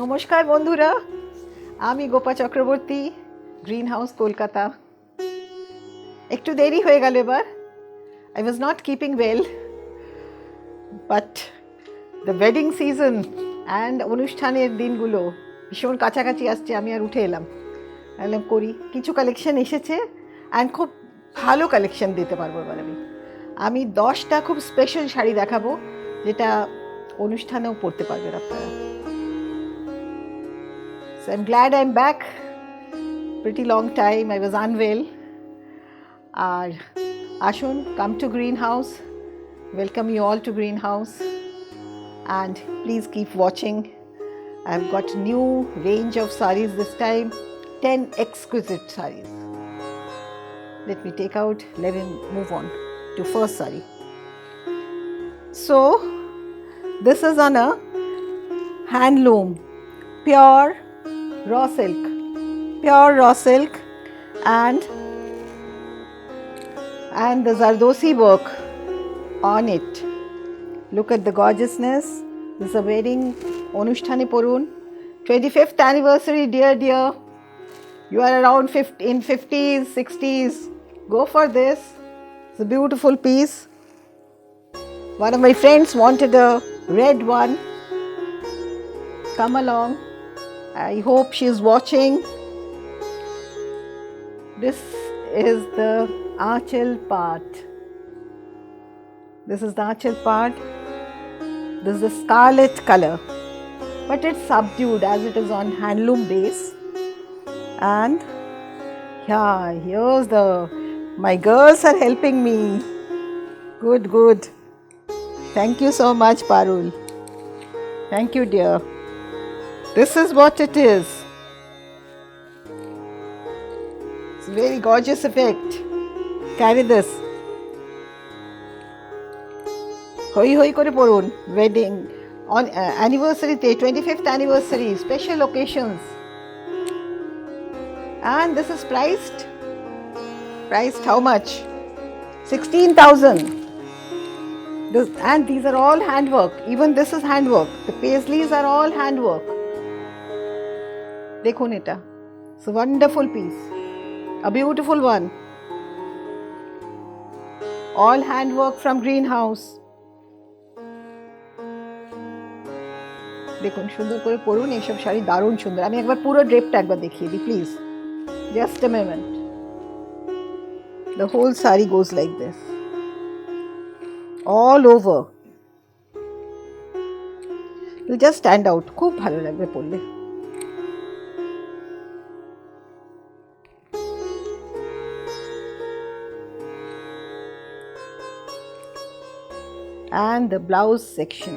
নমস্কার বন্ধুরা, আমি গোপা চক্রবর্তী, গ্রিন হাউস কলকাতা। একটু দেরি হয়ে গেল এবার। I was not keeping well, but the wedding season and অনুষ্ঠানের দিনগুলো ভীষণ কাছাকাছি আসছে। আমি আর উঠে এলাম করি কিছু কালেকশন এসেছে অ্যান্ড খুব ভালো কালেকশন দিতে পারবো এবার। আমি 10টা খুব স্পেশাল শাড়ি দেখাবো যেটা অনুষ্ঠানেও পরতে পারবেন আপনারা। So I'm glad I'm back. Pretty long time I was unwell. আর আসুন, come to Greenhouse. Welcome you all to Greenhouse. And please keep watching. I've got new range of sarees this time. 10 exquisite sarees. Let me take out, let me move on to first saree. So this is on a handloom, pure raw silk and the Zardosi work on it. Look at the gorgeousness. This is a wedding, Onusthane porun. 25th anniversary, dear. You are around in 50s, 60s. Go for this. It's a beautiful piece. One of my friends wanted a red one. Come along. I hope she is watching. This is the Aanchal part. This is the Aanchal part. This is the scarlet color, but it's subdued as it is on handloom base. And yeah, here's my girls are helping me. Good. Thank you so much, Parul. Thank you, dear. This is what it is. It's a very gorgeous effect. Carry this. Hoi kore porun. Wedding on anniversary day, 25th anniversary, special occasions. And this is priced how much? 16,000. And these are all handwork. Even this is handwork. The paisleys are all handwork. Dekhun eta. It's a wonderful piece. A beautiful one. All handwork from Greenhouse. দেখুন, সুন্দর করে পরুন। এইসব শাড়ি দারুণ সুন্দর। আমি একবার পুরো ড্রেপটা একবার দেখিয়ে দিই, please. Just a moment. The whole saree goes like this. All over. It will just stand out. খুব ভালো লাগবে পরলে। And the blouse section.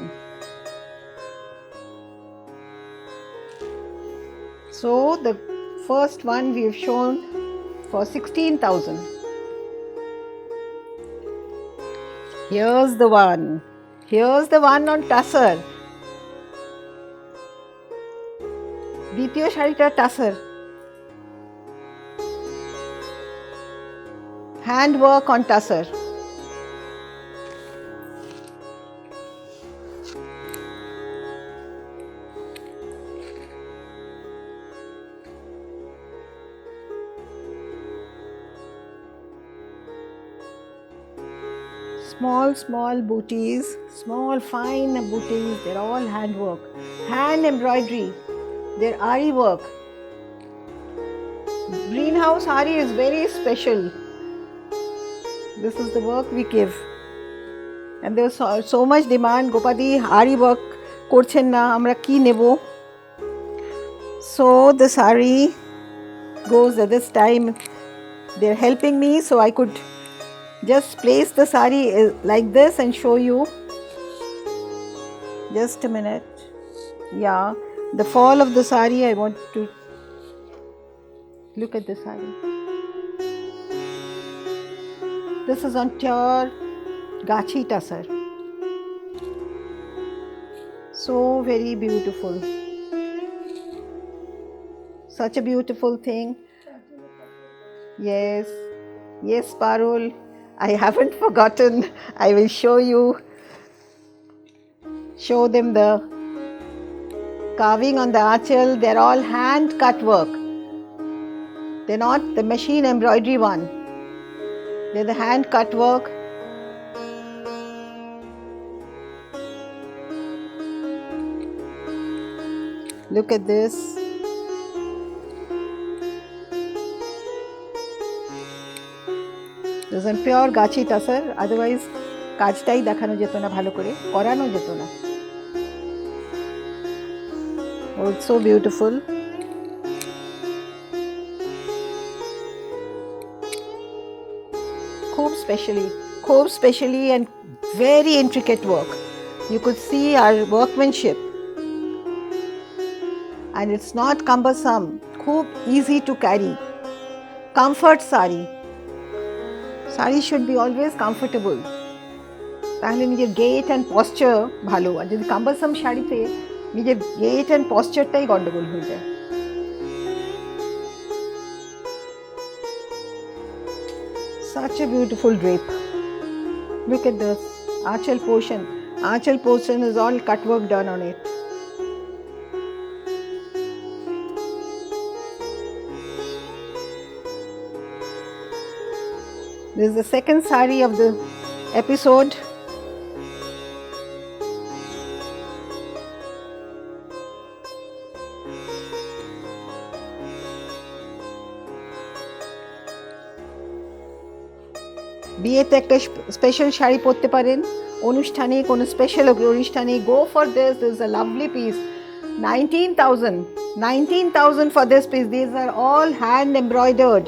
So the first one we have shown for 16,000. Here's the one on tussar. দ্বিতীয় শাড়িটা tussar. Hand work on tussar. Small booties, small fine booties. They're all handwork, hand embroidery. They're ari work. Greenhouse ari is very special. This is the work we give, and there's so much demand. Gopadi ari work korchen na, amra ki nebo? So the sari goes at this time. They're helping me, so I could just place the sari like this and show you. Just a minute. Yeah, the fall of the sari, I want to look at the sari. This is on pure gachi tussar. So very beautiful. Such a beautiful thing. Yes, Parul. I haven't forgotten. I will show them the carving on the achal, they're all hand cut work. They're not the machine embroidery one. They're the hand cut work. Look at this. This is pure gachi tasar. Otherwise, কাজটাই দেখানো যেত না ভালো করে, করানো যেত না। Oh, it's so beautiful. खूब specially and very intricate work. You could see our workmanship. And it's not cumbersome. खूब easy to carry. Comfort sari. Sari should be always comfortable. তাহলে নিজের গেট অ্যান্ড পশ্চার ভালো, আর যদি কাম্বারসাম শাড়িতে নিজের gate and পশ্চারটাই গন্ডগোল হয়ে যায়। Such a beautiful drape. Look at this achal portion. Achal portion is all cut work done on it. This is the second sari of the episode. বিয়েতে একটা special sari পরতে পারেন, অনুষ্ঠানে কোনো স্পেশাল অনুষ্ঠানে go for this. This is a lovely piece. 19,000 for this piece. These are all hand embroidered.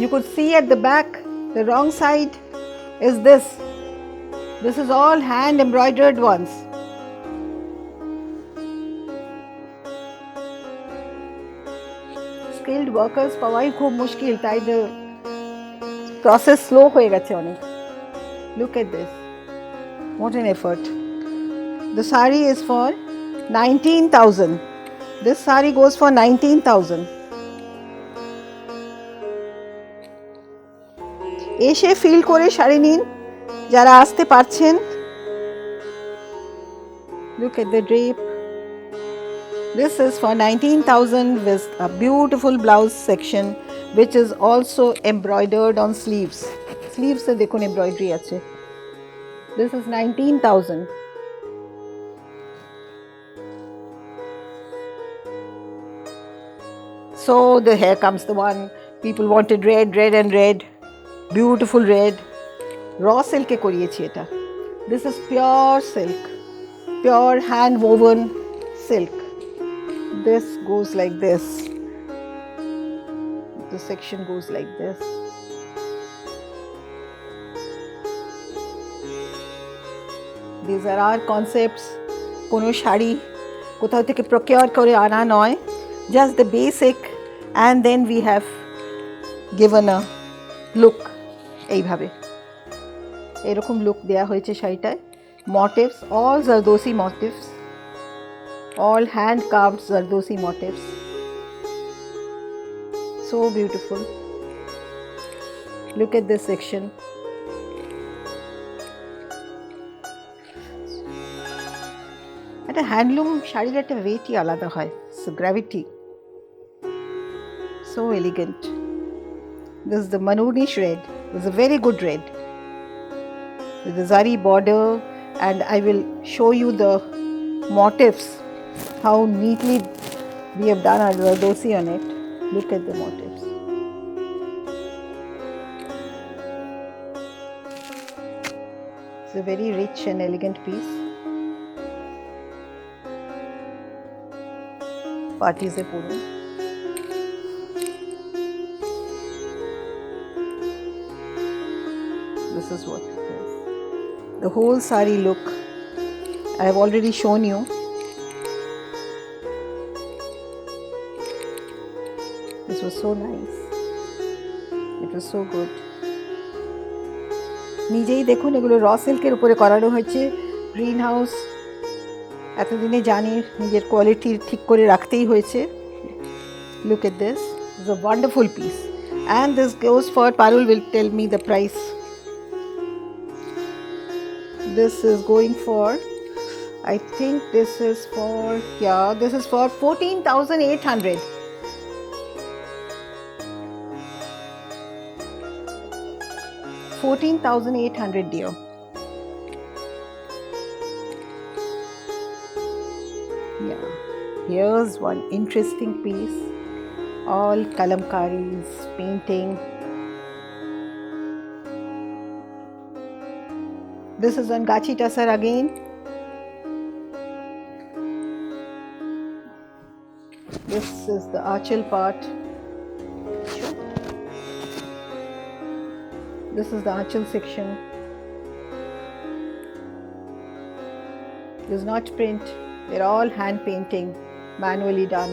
You could see at the back, the wrong side is this. This is all hand embroidered ones. Skilled workers পাওয়াই খুব মুশকিল, তাই the process slow হয়ে গেছে অনেক। Look at this. What an effort. The sari is for 19,000. This sari goes for 19,000. এসে feel করে শাড়ি নিন যারা আসতে পারছেন। Look at the drape. This is for 19,000 with a beautiful blouse section which is also embroidered on sleeves. Sleeves e dekhun embroidery ache. This is 19,000. So here comes the one people wanted, red and red. Beautiful red. Raw silk e koriyechi eta. This is pure silk. Pure hand woven silk. This goes like this. The section goes like this. These are our concepts. Kono shari kothao theke procure kore ana noy, just the basic, and then we have given a look. এইভাবে এরকম look দেয়া হয়েছে শাড়িটায়। motifs, all Zardosi motifs, all hand carved Zardosi motifs. So beautiful. Look at this section. একটা handloom শাড়ির একটা ওয়েটই আলাদা হয়, gravity. So elegant. This is the Manunish red. This is a very good red with the zari border, and I will show you the motifs, how neatly we have done our Zardosi on it. Look at the motifs. It's a very rich and elegant piece. Party se puro. This is what it is. The whole sari look I have already shown you. This was so nice. It was so good. নিজেই দেখুন এগুলো র সিল্কের উপরে করানো হয়েছে। Green house এতদিনে জানি নিজের কোয়ালিটি ঠিক করে রাখতেই হয়েছে। Look at this. It's a wonderful piece. And this goes for, Parul will tell me the price. This is going for I think this is for, yeah, this is for 14,800. 14,800, dear. Yeah, here's one interesting piece. All kalamkaris, painting. This is on Gachi Tasar again. This is the Achal part. This is the Achal section. This is not print. They're all hand painting, manually done.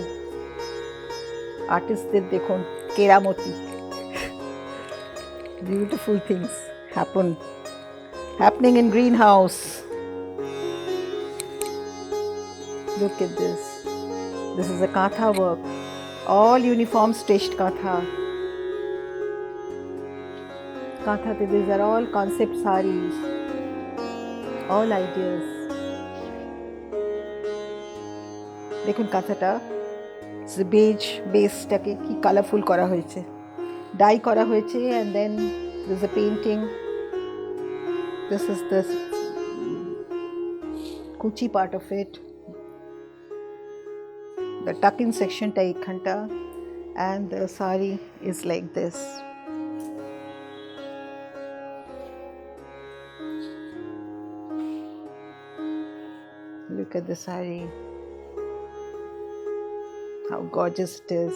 Artists did dekhon keramoti. Beautiful things happening in greenhouse. Look at this. This is a katha work. All uniform stitched katha. These are all concept saris. All ideas. দেখুন কাঁথাটা base বেসটাকে কি colourful করা হয়েছে, die করা হয়েছে, and then there's a painting. This is the kuchi part of it, the tuck-in section ta ekhanta, and the sari is like this. Look at the sari. How gorgeous it is.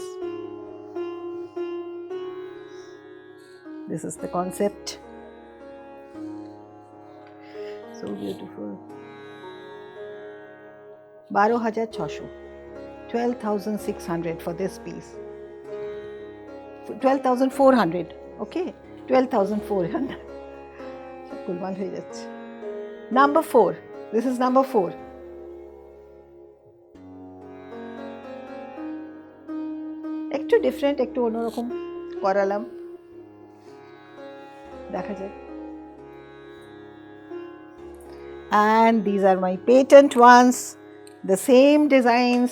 This is the concept. So beautiful. 12,600. 12,600 for this piece. 12,400. Okay? 12,400. Kulmal hoye jacche. Number 4. This is number 4. একটু different, একটু অন্যরকম করালাম, দেখা যায়। And these are my patent ones, the same designs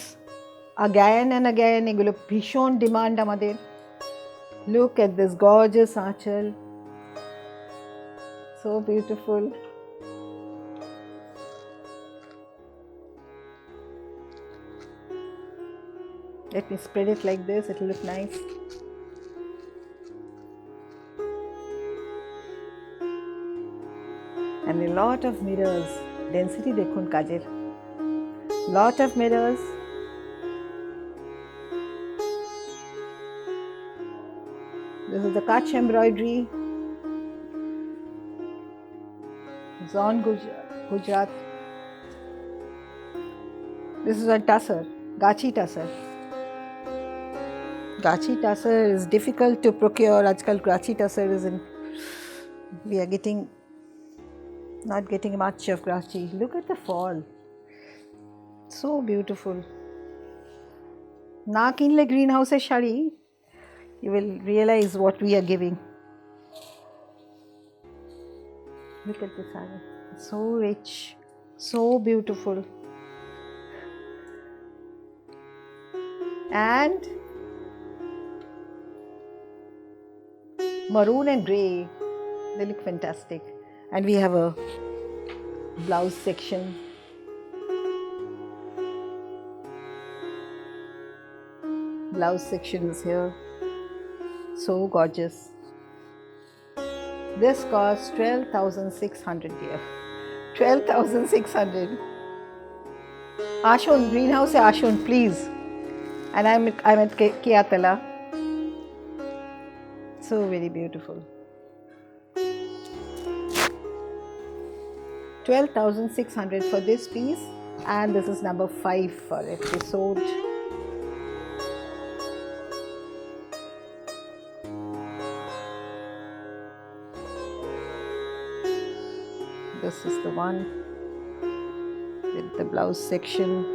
again and again. এগুলো ভীষণ demand আমাদের। Look at this gorgeous aanchal, so beautiful. Let me spread it like this, it will look nice. And a lot of mirrors. Density dekhun kajer. Lot of mirrors. This is the Kutch embroidery. Zon Gujarat. This is a tussar, Gachi tussar. Gachi tussar is difficult to procure. Ajkal Gachi tussar is in. We are not getting much of Gachi. Look at the fall. So beautiful. Na kinle greenhouse e shari, you will realize what we are giving. Look at this saree. So rich, so beautiful. And maroon and grey, they look fantastic. And we have a blouse section. Blouse section is here. So gorgeous. This costs 12,600, dear. 12,600. Ashun, greenhouse Ashun, please. And I'm at Kiatala. So very beautiful. 12,600 for this piece, and this is number 5 for episode. This is the one with the blouse section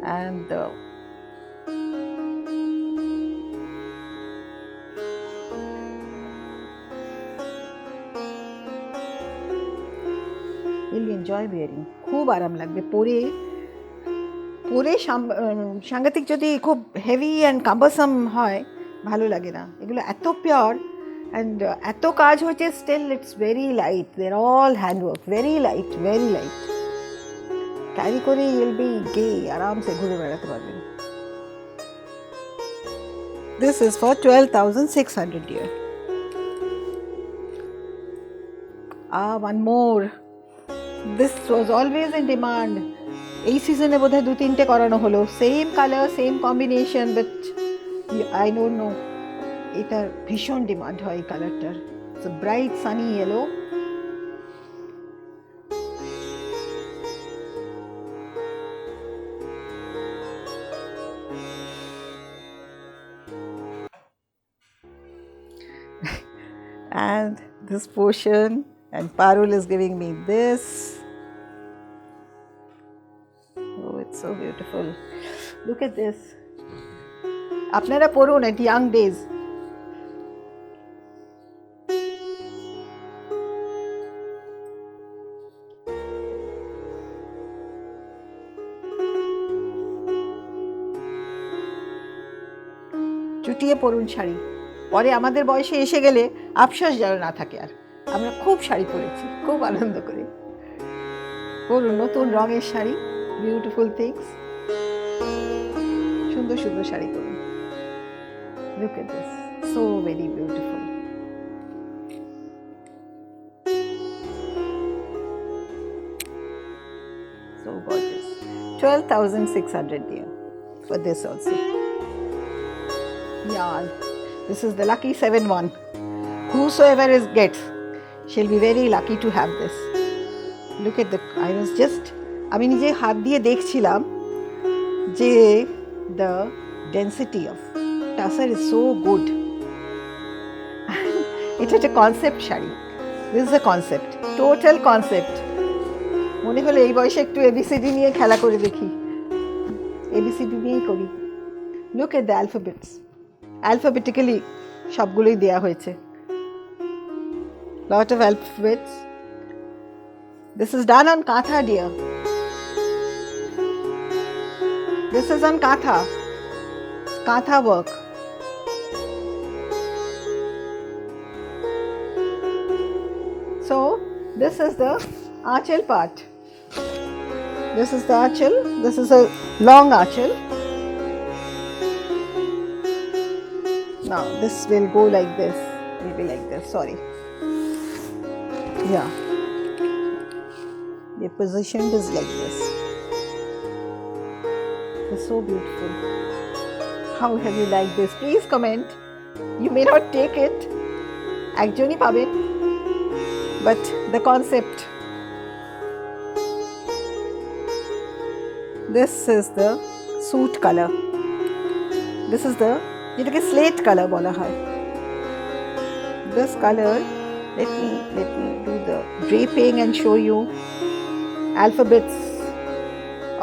and the million enjoy wearing, খুব আরাম লাগবে পরে। পরে সাংঘাতিক যদি খুব heavy and কাম্বারসাম হয় ভালো লাগে না। এগুলো এত পিওর অ্যান্ড এত কাজ হয়েছে, still it's very light, they are all handwork, very light, very light. Carry করে ইউল বি গে, আরামসে ঘুরে বেড়াতে পারবেন। This is for 12,600 dear. One more. This was always in demand. এই সিজনে বোধহয় 2-3টে করানো হলো, same colour, same combination, but I don't know, এটার ভীষণ ডিমান্ড হয় এই কালারটার। It's a bright sunny yellow. And this portion, and Parul is giving me this. Oh, it's so beautiful. Look at this. Apnara porun at young days. চুটিয়ে পরুন শাড়ি, পরে আমাদের বয়সে এসে গেলে আফসোস যেন না থাকে আর। আমরা খুব শাড়ি পরেছি, খুব আনন্দ করে। পরুন নতুন রঙের শাড়ি, বিউটিফুল থিংস, সুন্দর সুন্দর শাড়ি পরুন। Look at this, so very beautiful. So gorgeous. 12,600 dear for this also. Yeah, this is the lucky 7-1. Whosoever gets, she'll be very lucky to have this. Look at the, I was just, আমি নিজে হাত দিয়ে দেখছিলাম যে the density of tassel is so good. এটা একটা concept sari, this is a concept, total concept. মনে হলো এই বয়সে একটু এবিসিডি নিয়ে খেলা করে দেখি, এবিসিডি নিয়েই করি। Look at the alphabets. Alphabetically সবগুলোই দেয়া হয়েছে, lot of alphabets. This is done on Katha dear. This is on Katha, Katha work. So this is the archel part. This is the archel. This is a long archel. Now this will go like this, will be like this, sorry. Yeah, the position is like this. It's so beautiful. How have you liked this? Please comment. You may not take it, একজনই পাবেন, but the concept. This is the suit color. This is the, যেটাকে slate colour বলা হয়। This color, let me do the draping and show you alphabets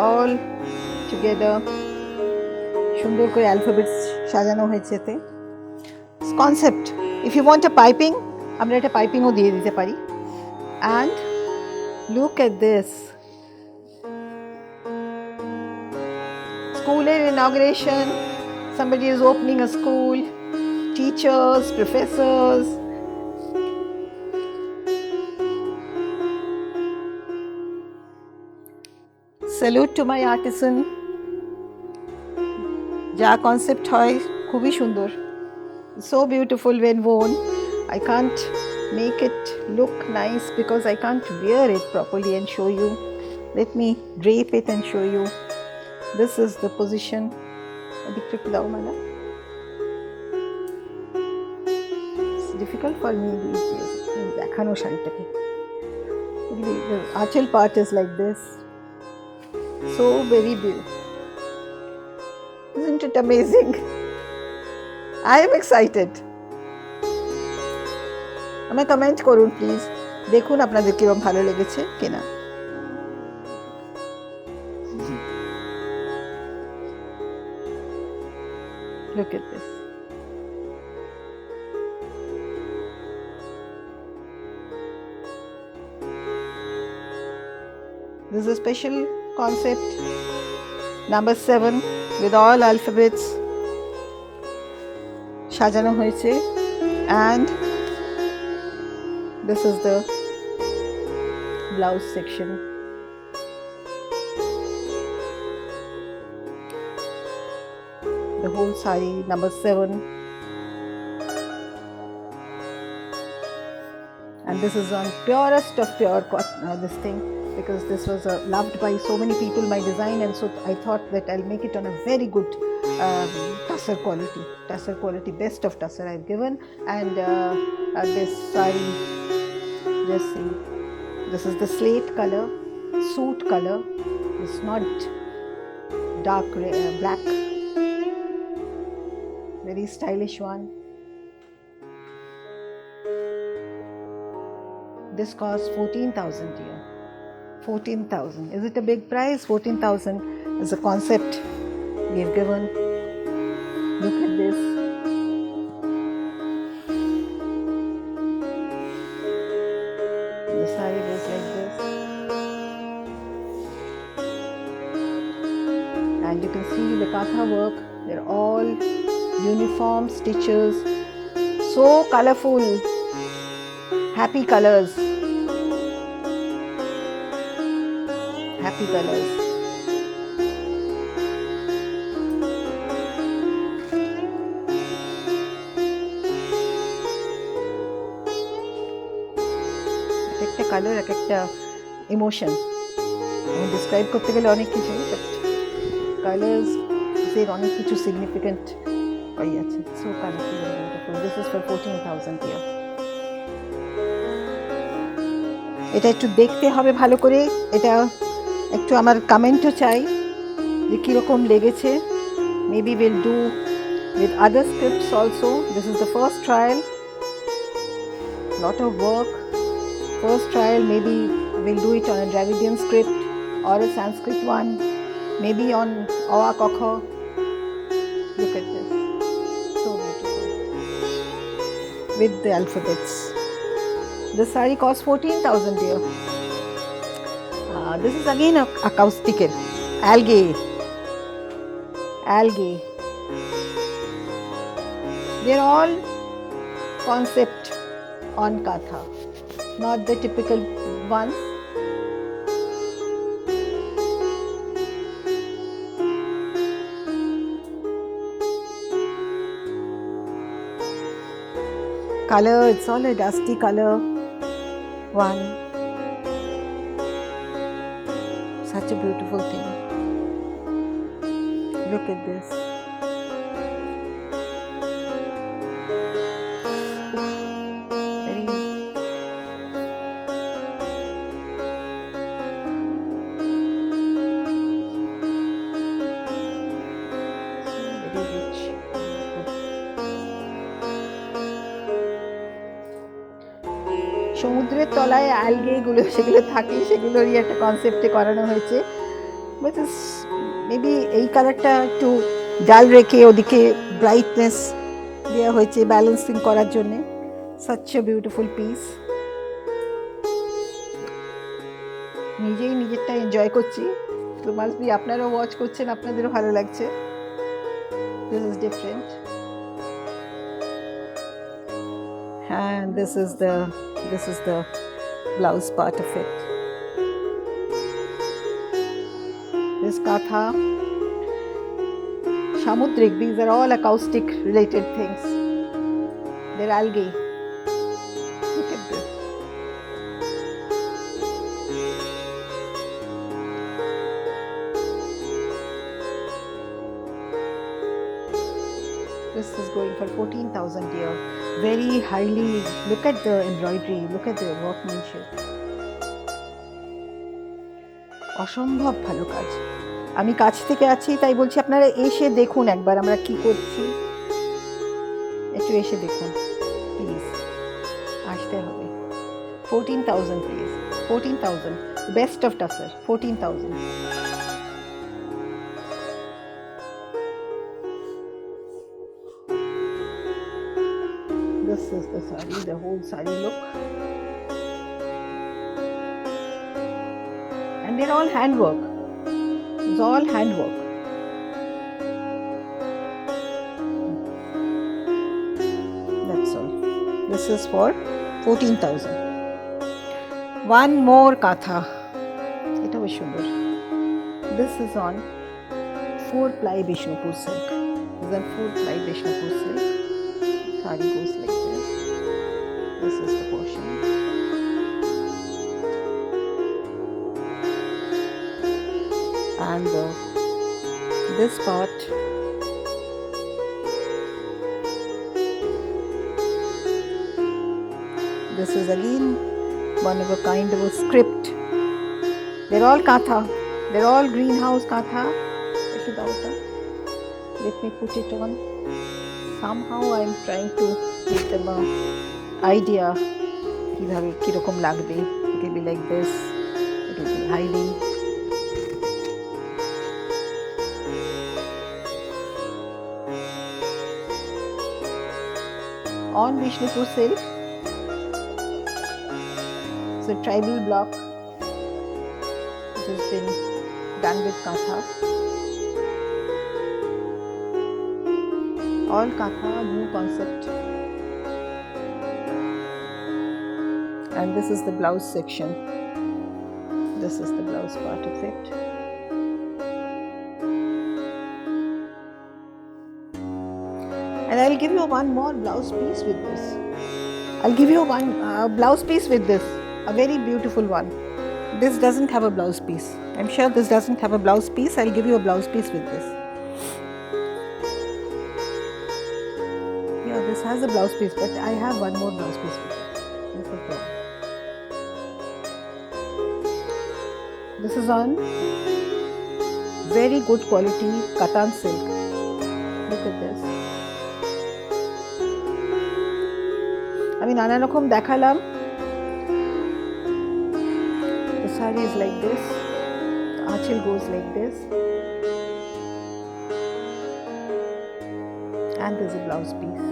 all together. সুন্দর করে alphabets সাজানো হয়েছে এতে। Concept. If you want a piping, আমরা একটা পাইপিংও দিয়ে দিতে পারি। And look at this. School inauguration. Somebody is opening a school, teachers, professors. Salute to my artisan. যা কনসেপ্ট হয় খুবই সুন্দর, so beautiful when worn. I can't make it look nice because I can't wear it properly and show you. Let me drape it and show you. This is the position. It's difficult for me these days. দেখানো শাড়িটাকে। The archel part is like this. So very beautiful. Isn't it amazing? I am excited. আমায় comment করুন please, দেখুন আপনাদের কিরকম ভালো লেগেছে কিনা। Look at this. This is a special concept, number 7 with all alphabets সাজানো হয়েছে, and this is the blouse section. The whole saree, number 7. And this is on purest of pure cotton, this thing, because this was loved by so many people, my design, and so I thought that I'll make it on a very good tussar quality, best of tussar I've given. And this saree, just see, this is the slate color, suit color. It's not dark black, very stylish one. This costs 14,000 here. 14,000. Is it a big price? 14,000 is a concept we've given. Look at this. The saree is like this. And you can see the katha work. They're all uniform stitches. So colorful. Happy colors. Happy colors. একটা colour এক একটা emotion describe করতে গেলে অনেক কিছু, but colours এর অনেক কিছু সিগনিফিকেন্ট হয়ে আছে। So colourful, beautiful. This is for 14,000 here. এটা একটু দেখতে হবে ভালো করে, এটা একটু আমার কমেন্টও চাই যে কীরকম লেগেছে। Maybe will do with other scripts also. This is the first trial, lot of work. First trial, maybe we'll do it on a Dravidian script or a Sanskrit one, maybe on Awa Kokho. Look at this, so beautiful with the alphabets. This saree costs 14,000 here. This is again a acoustical algae. They're all concept on katha, not the typical ones. Color, it's all a dusty color one. Such a beautiful thing. Look at this. Very rich. সমুদ্রের তলায় অ্যালগেগুলো সেগুলো থাকে, সেগুলোরই একটা কনসেপ্টে করানো হয়েছে। But maybe এই কালারটা একটু ডাল রেখে ওদিকে ব্রাইটনেস দেওয়া হয়েছে ব্যালেন্সিং করার জন্যে। Such a beautiful piece. নিজেই নিজেরটা এনজয় করছি, তো মাস্ট বি আপনারাও ওয়াচ করছেন, আপনাদেরও ভালো লাগছে। This is different. And this is the blouse part of it. This katha, samudrik, these are all acoustic related things. They're algae. Look at this. This is going for 14,000 here. Very highly, look at the embroidery, look at the workmanship. অসম্ভব ভালো কাজ। আমি কাছ থেকে আছি তাই বলছি, আপনারা এসে দেখুন একবার আমরা কি করছি, একটু এসে দেখুন প্লিজ, আসতে হবে। 14,000 please, 14,000, best of tussar, 14,000। This is the saree, the whole saree look. And they're all handwork. It's all handwork. That's all. This is for 14,000. One more katha. Eta besh sundor. This is on 4-ply Bishnupur silk. This is on 4-ply Bishnupur silk. Sari goes like this. This is the portion. And this part this is again one of a kind of a script. They're all katha. They're all greenhouse katha. Let me put it on. Somehow I'm trying to give them an idea. Kirokom lagbe. It will be like this. It will be hiding. On Bishnupur silk. It's a tribal block which has been done with katha. All katha, new concept. And this is the blouse section. This is the blouse part of it. And I'll give you one more blouse piece with this. I'll give you one blouse piece with this. A very beautiful one. This doesn't have a blouse piece. I'm sure this doesn't have a blouse piece. I'll give you a blouse piece with this. Yeah, this has a blouse piece, but I have one more blouse piece with it. This is the one. This is on very good quality Katan silk. Look at this. আমি নানা রকম দেখালাম. The saree is like this. The achal goes like this. And there's a blouse piece.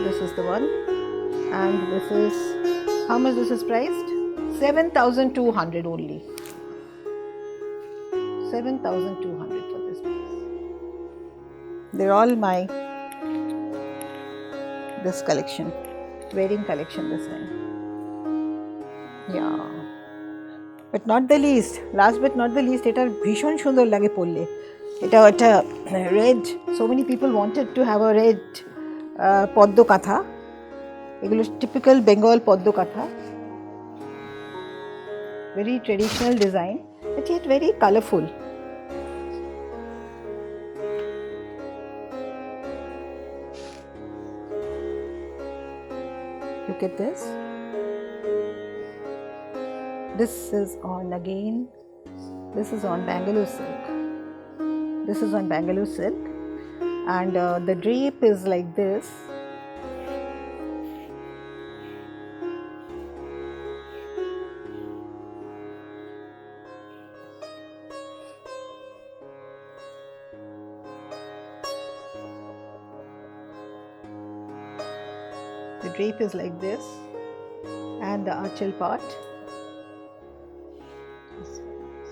This is the one. And this is, how much this is priced? 7,200 only. 7,200 for this piece. They're all my this collection, wedding collection this time. Yeah, but not the least, last but not the least, এটা ভীষণ সুন্দর লাগে পরলে. এটা একটা red, so many people wanted to have a red পদ্ম কাঁথা. এগুলো typical Bengal পদ্ম কাঁথা. Very traditional design, but yet very colorful. Look at this. This is on again. This is on Bangalore silk. This is on Bangalore silk, and the drape is like this. The drape is like this, and the achal part is like this.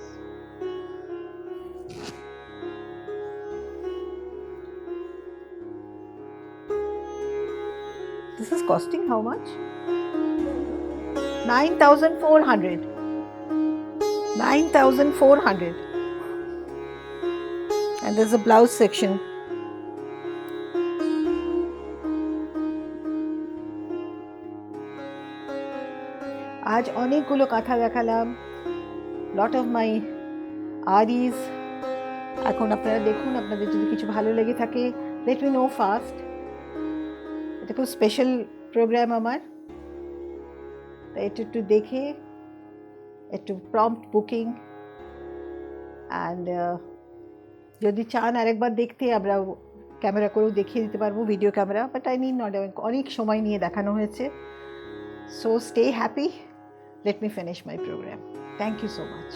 This is costing how much? 9,400. 9,400. And there's a blouse section. আজ অনেকগুলো কথা দেখালাম. Lot of my Ariz. এখন আপনারা দেখুন, আপনাদের যদি কিছু ভালো লেগে থাকে লেট মি নো ফাস্ট. এটা খুব স্পেশাল প্রোগ্রাম আমার, তাই এটা একটু দেখে একটু প্রম্পট বুকিং. অ্যান্ড যদি চান আরেকবার দেখতে আমরা ক্যামেরা করেও দেখিয়ে দিতে পারবো, video camera, but I need not, অনেক সময় নিয়ে দেখানো হয়েছে. So stay happy. Let me finish my program. Thank you so much.